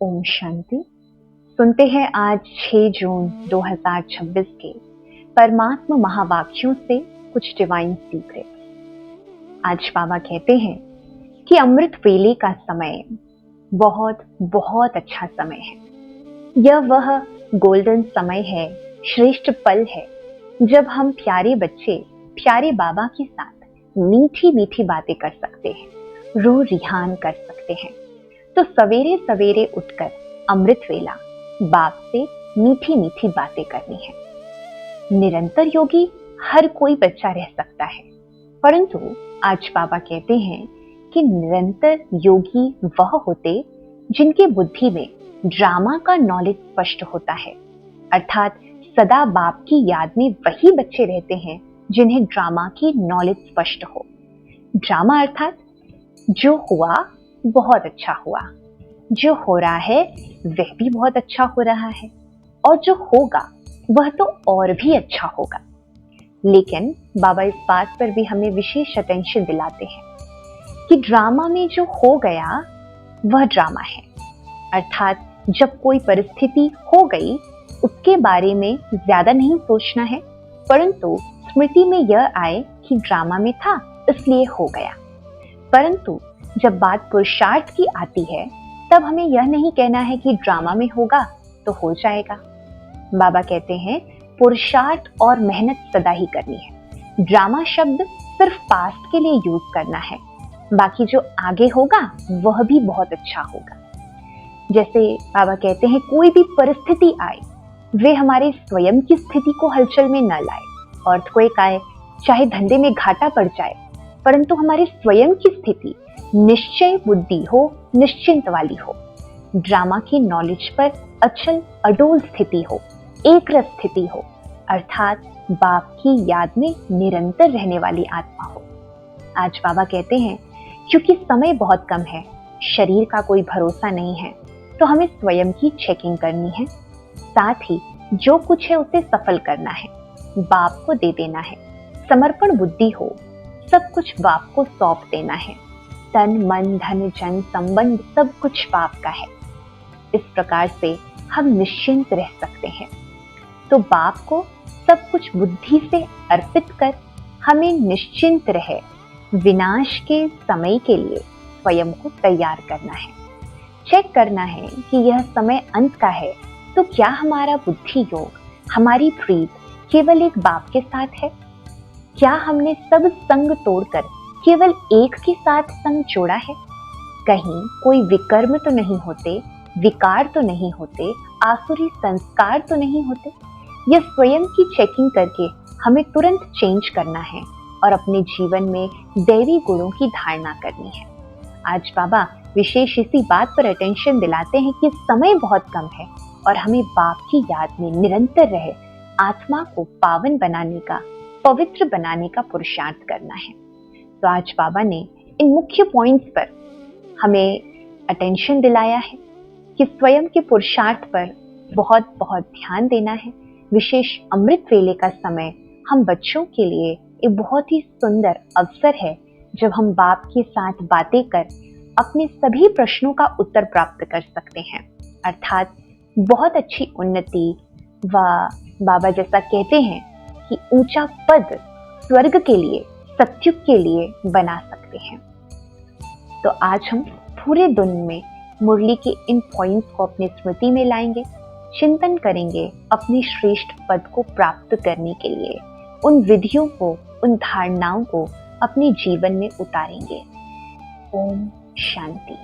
ओम शांति। सुनते हैं आज 6 जून 2026 के परमात्मा महावाक्यों से कुछ डिवाइन सीक्रेट। आज बाबा कहते हैं कि अमृत वेले का समय बहुत बहुत अच्छा समय है। यह वह गोल्डन समय है, श्रेष्ठ पल है जब हम प्यारे बच्चे प्यारे बाबा के साथ मीठी मीठी बातें कर सकते हैं, रूह रिहान कर सकते हैं। तो सवेरे सवेरे उठकर अमृत वेला बाप से मीठी मीठी बातें करनी है। निरंतर योगी हर कोई बच्चा रह सकता है, परंतु आज बाबा कहते हैं कि निरंतर योगी वह होते जिनके बुद्धि में ड्रामा का नॉलेज स्पष्ट होता है। अर्थात सदा बाप की याद में वही बच्चे रहते हैं जिन्हें ड्रामा की नॉलेज स्पष्ट हो। ड्रामा अर्थात जो हुआ बहुत अच्छा हुआ, जो हो रहा है वह भी बहुत अच्छा हो रहा है, और जो होगा वह तो और भी अच्छा होगा। लेकिन बाबा इस बात पर भी हमें विशेष अटेंशन दिलाते हैं कि ड्रामा में जो हो गया वह ड्रामा है। अर्थात जब कोई परिस्थिति हो गई उसके बारे में ज्यादा नहीं सोचना है, परंतु स्मृति में यह आए कि ड्रामा में था इसलिए हो गया। परंतु जब बात पुरुषार्थ की आती है तब हमें यह नहीं कहना है कि ड्रामा में होगा तो हो जाएगा। बाबा कहते हैं पुरुषार्थ और मेहनत सदा ही करनी है। ड्रामा शब्द सिर्फ पास्ट के लिए यूज करना है, बाकी जो आगे होगा वह भी बहुत अच्छा होगा। जैसे बाबा कहते हैं कोई भी परिस्थिति आए वे हमारे स्वयं की स्थिति को हलचल में न लाए। अर्थक्वेक आए, चाहे धंधे में घाटा पड़ जाए, परंतु हमारे स्वयं की स्थिति निश्चय बुद्धि हो, निश्चिंत वाली हो। ड्रामा की नॉलेज पर अचल अडोल स्थिति हो, एक रस स्थिति हो, अर्थात बाप की याद में निरंतर रहने वाली आत्मा हो। आज बाबा कहते हैं क्योंकि समय बहुत कम है, शरीर का कोई भरोसा नहीं है, तो हमें स्वयं की चेकिंग करनी है। साथ ही जो कुछ है उसे सफल करना है, बाप को दे देना है। समर्पण बुद्धि हो, सब कुछ बाप को सौंप देना है। तन मन धन जन संबंध सब कुछ बाप का है। इस प्रकार से हम निश्चिंत रह सकते हैं। तो बाप को सब कुछ बुद्धि से अर्पित कर हमें निश्चिंत रहे विनाश के समय के लिए स्वयं को तैयार करना है। चेक करना है कि यह समय अंत का है, तो क्या हमारा बुद्धि योग, हमारी प्रीत केवल एक बाप के साथ है? क्या हमने सब संग तोड़कर केवल एक के साथ संग जोड़ा है? कहीं कोई विकर्म तो नहीं होते, विकार तो नहीं होते, आसुरी संस्कार तो नहीं होते? यह स्वयं की चेकिंग करके हमें तुरंत चेंज करना है और अपने जीवन में दैवी गुणों की धारणा करनी है। आज बाबा विशेष इसी बात पर अटेंशन दिलाते हैं कि समय बहुत कम है और हमें बाप की याद में निरंतर रहे आत्मा को पावन बनाने का, पवित्र बनाने का पुरुषार्थ करना है। तो आज बाबा ने इन मुख्य पॉइंट्स पर हमें अटेंशन दिलाया है कि स्वयं के पुरुषार्थ पर बहुत बहुत ध्यान देना है। विशेष अमृत वेले का समय हम बच्चों के लिए एक बहुत ही सुंदर अवसर है जब हम बाप के साथ बातें कर अपने सभी प्रश्नों का उत्तर प्राप्त कर सकते हैं। अर्थात बहुत अच्छी उन्नति व बाबा जैसा कहते हैं कि ऊंचा पद स्वर्ग के लिए, सत्युग के लिए बना सकते हैं। तो आज हम पूरे दिन में मुरली के इन पॉइंट्स को अपनी स्मृति में लाएंगे, चिंतन करेंगे अपनी श्रेष्ठ पद को प्राप्त करने के लिए, उन विधियों को, उन धारणाओं को अपने जीवन में उतारेंगे। ओम शांति।